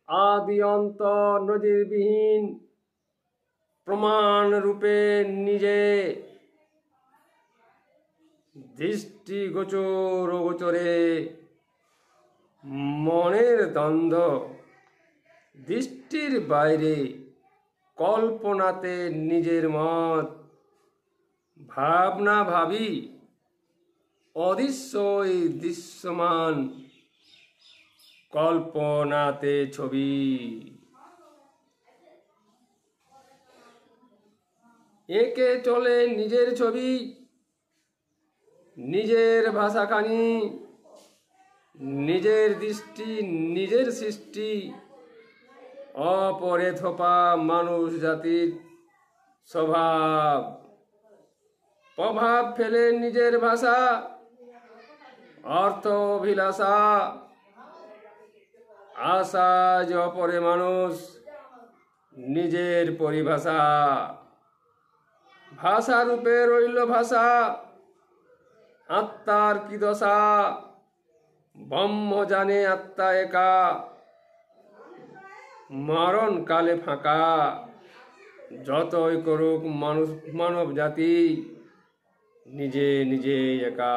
আদি অন্ত নজিরবিহীন প্রমাণ রূপে নিজে দৃষ্টিগোচর গোচরে মনের দ্বন্দ্ব দৃষ্টির বাইরে কল্পনাতে নিজের মত ভাবনা ভাবি অদৃশ্যই দৃশ্যমান কল্পনাতে ছবি একে চলে নিজের ছবি নিজের ভাষাখানি নিজের দৃষ্টি নিজের সৃষ্টি অপরে থোপা মানুষ জাতির স্বভাব প্রভাব ফেলে নিজের ভাষা অর্থ অভিলাষা আশা যে অপরে মানুষ নিজের পরিভাষা ভাষা রূপে রইল ভাষা আত্মার কি দশা ব্রহ্ম জানে আত্মা একা মরণ কালে ফাঁকা যতই করুক মানুষ মানব জাতি নিজে নিজে একা।